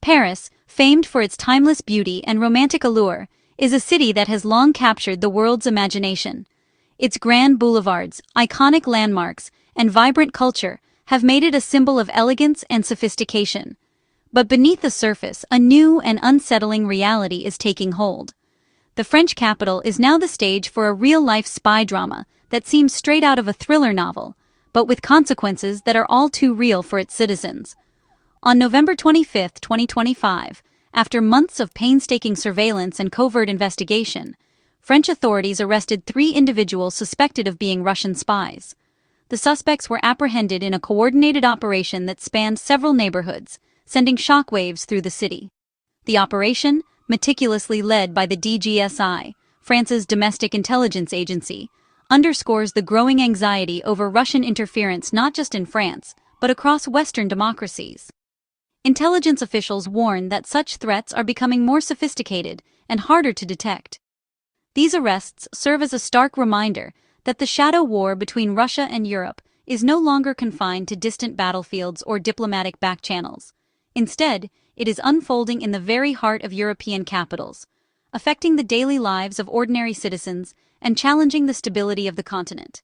Paris, famed for its timeless beauty and romantic allure, is a city that has long captured the world's imagination. Its grand boulevards, iconic landmarks, and vibrant culture have made it a symbol of elegance and sophistication. But beneath the surface, a new and unsettling reality is taking hold. The French capital is now the stage for a real-life spy drama that seems straight out of a thriller novel, but with consequences that are all too real for its citizens. On November 25, 2025, after months of painstaking surveillance and covert investigation, French authorities arrested 3 individuals suspected of being Russian spies. The suspects were apprehended in a coordinated operation that spanned several neighborhoods, sending shockwaves through the city. The operation, meticulously led by the DGSI, France's domestic intelligence agency, underscores the growing anxiety over Russian interference not just in France, but across Western democracies. Intelligence officials warn that such threats are becoming more sophisticated and harder to detect. These arrests serve as a stark reminder that the shadow war between Russia and Europe is no longer confined to distant battlefields or diplomatic backchannels. Instead, it is unfolding in the very heart of European capitals, affecting the daily lives of ordinary citizens and challenging the stability of the continent.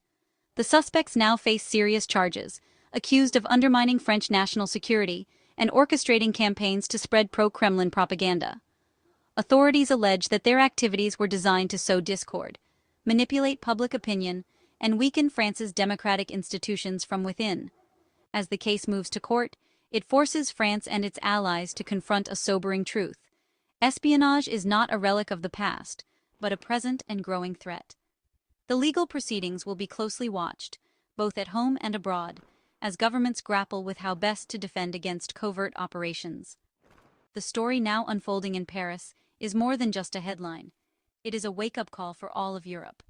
The suspects now face serious charges, accused of undermining French national security and orchestrating campaigns to spread pro-Kremlin propaganda. Authorities allege that their activities were designed to sow discord, manipulate public opinion, and weaken France's democratic institutions from within. As the case moves to court, it forces France and its allies to confront a sobering truth. Espionage is not a relic of the past, but a present and growing threat. The legal proceedings will be closely watched, both at home and abroad, as governments grapple with how best to defend against covert operations. The story now unfolding in Paris is more than just a headline. It is a wake-up call for all of Europe.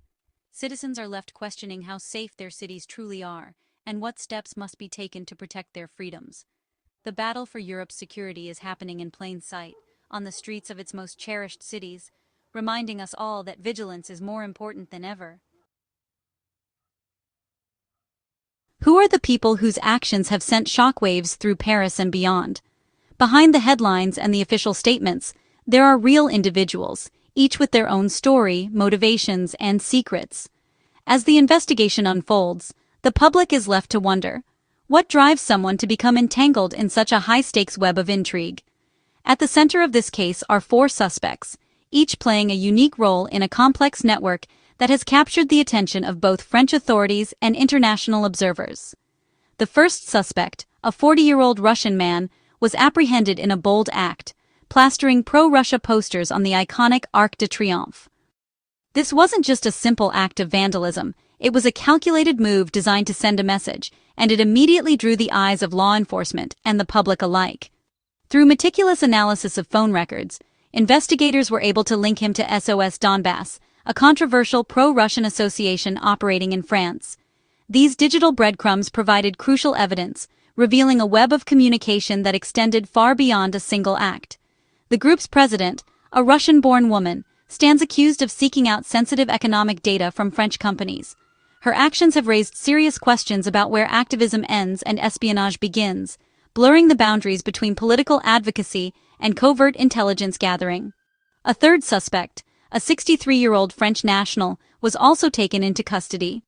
Citizens are left questioning how safe their cities truly are and what steps must be taken to protect their freedoms. The battle for Europe's security is happening in plain sight, on the streets of its most cherished cities, reminding us all that vigilance is more important than ever. Who are the people whose actions have sent shockwaves through Paris and beyond? Behind the headlines and the official statements, there are real individuals, each with their own story, motivations, and secrets. As the investigation unfolds, the public is left to wonder, what drives someone to become entangled in such a high-stakes web of intrigue? At the center of this case are 4 suspects, each playing a unique role in a complex network that has captured the attention of both French authorities and international observers. The first suspect, a 40-year-old Russian man, was apprehended in a bold act, plastering pro-Russia posters on the iconic Arc de Triomphe. This wasn't just a simple act of vandalism, it was a calculated move designed to send a message, and it immediately drew the eyes of law enforcement and the public alike. Through meticulous analysis of phone records, investigators were able to link him to SOS Donbass, a controversial pro-Russian association operating in France. These digital breadcrumbs provided crucial evidence, revealing a web of communication that extended far beyond a single act. The group's president, a Russian-born woman, stands accused of seeking out sensitive economic data from French companies. Her actions have raised serious questions about where activism ends and espionage begins, blurring the boundaries between political advocacy and covert intelligence gathering. A third suspect, a 63-year-old French national, was also taken into custody.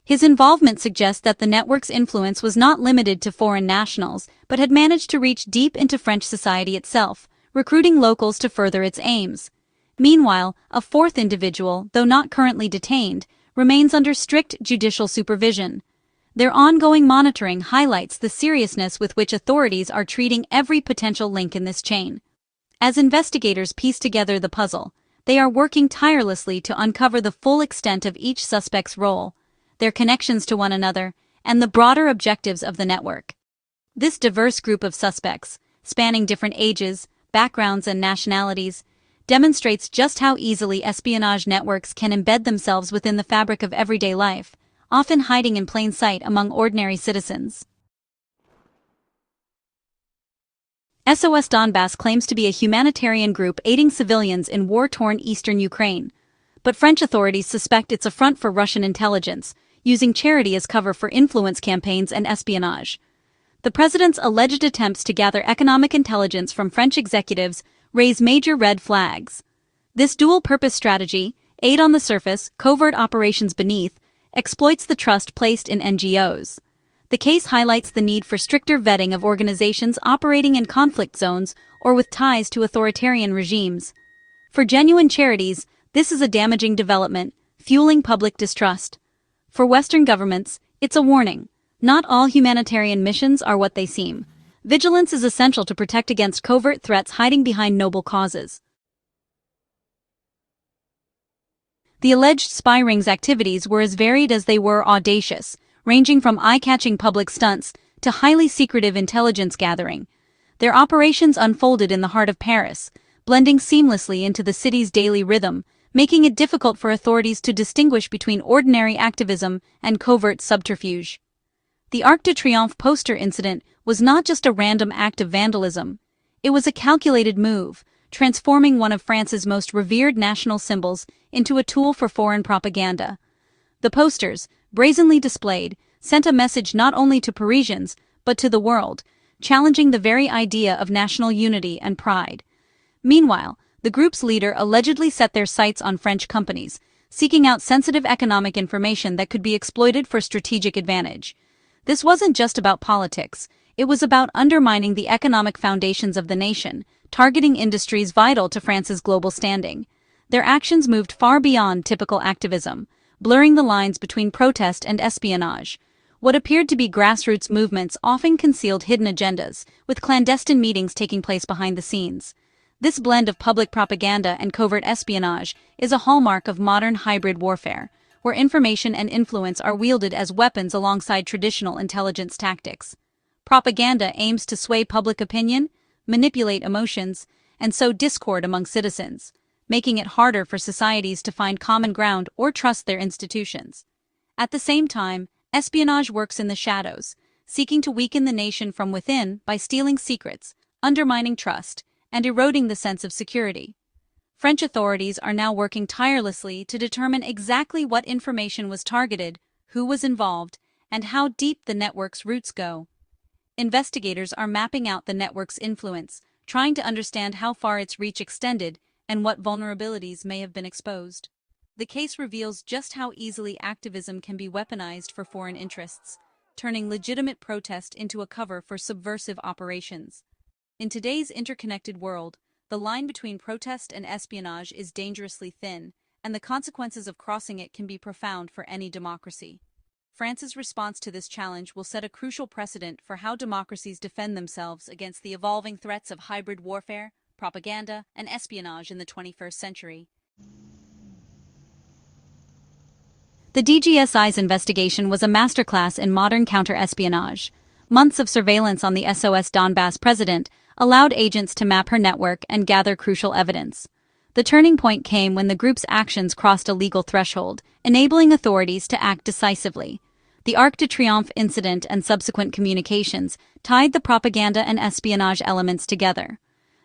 His involvement suggests that the network's influence was not limited to foreign nationals, but had managed to reach deep into French society itself, recruiting locals to further its aims. Meanwhile, a fourth individual, though not currently detained, remains under strict judicial supervision. Their ongoing monitoring highlights the seriousness with which authorities are treating every potential link in this chain. As investigators piece together the puzzle, they are working tirelessly to uncover the full extent of each suspect's role, their connections to one another, and the broader objectives of the network. This diverse group of suspects, spanning different ages, backgrounds, and nationalities, demonstrates just how easily espionage networks can embed themselves within the fabric of everyday life, often hiding in plain sight among ordinary citizens. SOS Donbass claims to be a humanitarian group aiding civilians in war-torn eastern Ukraine, but French authorities suspect it's a front for Russian intelligence, using charity as cover for influence campaigns and espionage. The president's alleged attempts to gather economic intelligence from French executives raise major red flags. This dual-purpose strategy, aid on the surface, covert operations beneath, exploits the trust placed in NGOs. The case highlights the need for stricter vetting of organizations operating in conflict zones or with ties to authoritarian regimes. For genuine charities, this is a damaging development, fueling public distrust. For Western governments, it's a warning. Not all humanitarian missions are what they seem. Vigilance is essential to protect against covert threats hiding behind noble causes. The alleged spy ring's activities were as varied as they were audacious, ranging from eye-catching public stunts to highly secretive intelligence gathering. Their operations unfolded in the heart of Paris, blending seamlessly into the city's daily rhythm, making it difficult for authorities to distinguish between ordinary activism and covert subterfuge. The Arc de Triomphe poster incident was not just a random act of vandalism. It was a calculated move, transforming one of France's most revered national symbols into a tool for foreign propaganda. The posters, brazenly displayed, sent a message not only to Parisians, but to the world, challenging the very idea of national unity and pride. Meanwhile, the group's leader allegedly set their sights on French companies, seeking out sensitive economic information that could be exploited for strategic advantage. This wasn't just about politics, it was about undermining the economic foundations of the nation, targeting industries vital to France's global standing. Their actions moved far beyond typical activism, blurring the lines between protest and espionage. What appeared to be grassroots movements often concealed hidden agendas, with clandestine meetings taking place behind the scenes. This blend of public propaganda and covert espionage is a hallmark of modern hybrid warfare, where information and influence are wielded as weapons alongside traditional intelligence tactics. Propaganda aims to sway public opinion, manipulate emotions, and sow discord among citizens, making it harder for societies to find common ground or trust their institutions. At the same time, espionage works in the shadows, seeking to weaken the nation from within by stealing secrets, undermining trust, and eroding the sense of security. French authorities are now working tirelessly to determine exactly what information was targeted, who was involved, and how deep the network's roots go. Investigators are mapping out the network's influence, trying to understand how far its reach extended and what vulnerabilities may have been exposed. The case reveals just how easily activism can be weaponized for foreign interests, turning legitimate protest into a cover for subversive operations. In today's interconnected world, the line between protest and espionage is dangerously thin, and the consequences of crossing it can be profound for any democracy. France's response to this challenge will set a crucial precedent for how democracies defend themselves against the evolving threats of hybrid warfare, propaganda, and espionage in the 21st century. The DGSI's investigation was a masterclass in modern counter-espionage. Months of surveillance on the SOS Donbass president allowed agents to map her network and gather crucial evidence. The turning point came when the group's actions crossed a legal threshold, enabling authorities to act decisively. The Arc de Triomphe incident and subsequent communications tied the propaganda and espionage elements together.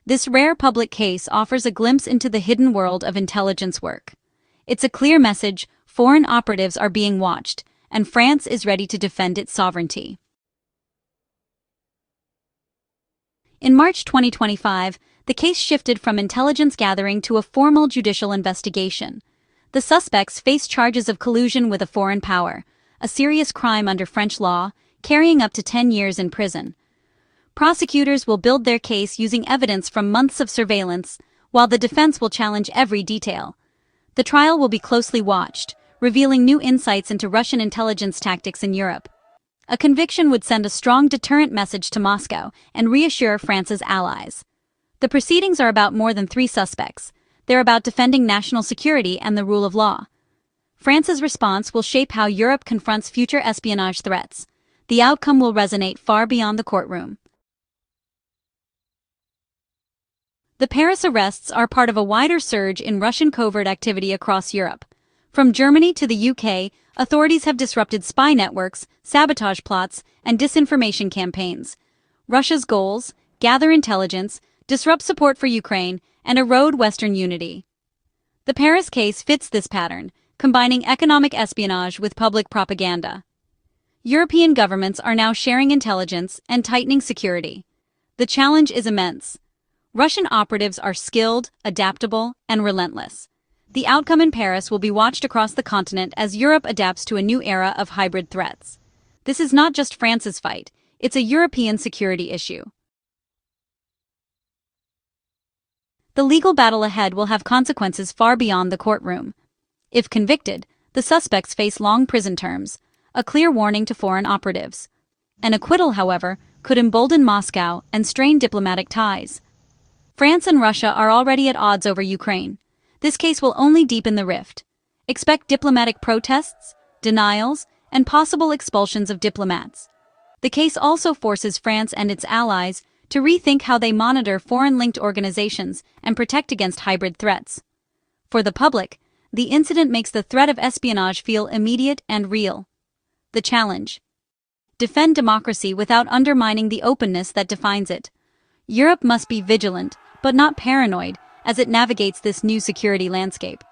This rare public case offers a glimpse into the hidden world of intelligence work. It's a clear message: foreign operatives are being watched, and France is ready to defend its sovereignty. In March 2025, the case shifted from intelligence gathering to a formal judicial investigation. The suspects face charges of collusion with a foreign power, a serious crime under French law, carrying up to 10 years in prison. Prosecutors will build their case using evidence from months of surveillance, while the defense will challenge every detail. The trial will be closely watched, revealing new insights into Russian intelligence tactics in Europe. A conviction would send a strong deterrent message to Moscow and reassure France's allies. The proceedings are about more than 3 suspects. They're about defending national security and the rule of law. France's response will shape how Europe confronts future espionage threats. The outcome will resonate far beyond the courtroom. The Paris arrests are part of a wider surge in Russian covert activity across Europe. From Germany to the UK, authorities have disrupted spy networks, sabotage plots, and disinformation campaigns. Russia's goals: gather intelligence, disrupt support for Ukraine, and erode Western unity. The Paris case fits this pattern, combining economic espionage with public propaganda. European governments are now sharing intelligence and tightening security. The challenge is immense. Russian operatives are skilled, adaptable, and relentless. The outcome in Paris will be watched across the continent as Europe adapts to a new era of hybrid threats. This is not just France's fight, it's a European security issue. The legal battle ahead will have consequences far beyond the courtroom. If convicted, the suspects face long prison terms, a clear warning to foreign operatives. An acquittal, however, could embolden Moscow and strain diplomatic ties. France and Russia are already at odds over Ukraine. This case will only deepen the rift. Expect diplomatic protests, denials, and possible expulsions of diplomats. The case also forces France and its allies to rethink how they monitor foreign-linked organizations and protect against hybrid threats. For the public, the incident makes the threat of espionage feel immediate and real. The challenge: defend democracy without undermining the openness that defines it. Europe must be vigilant, but not paranoid, as it navigates this new security landscape.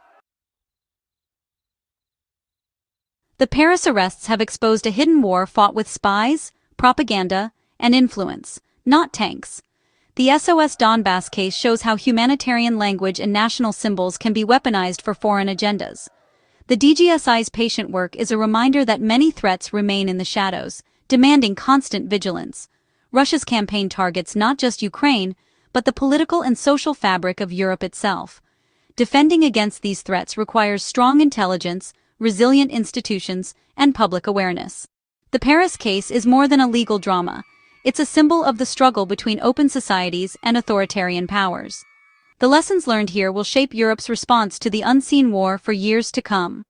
The Paris arrests have exposed a hidden war fought with spies, propaganda, and influence, not tanks. The SOS Donbass case shows how humanitarian language and national symbols can be weaponized for foreign agendas. The DGSI's patient work is a reminder that many threats remain in the shadows, demanding constant vigilance. Russia's campaign targets not just Ukraine, but the political and social fabric of Europe itself. Defending against these threats requires strong intelligence, resilient institutions, and public awareness. The Paris case is more than a legal drama. It's a symbol of the struggle between open societies and authoritarian powers. The lessons learned here will shape Europe's response to the unseen war for years to come.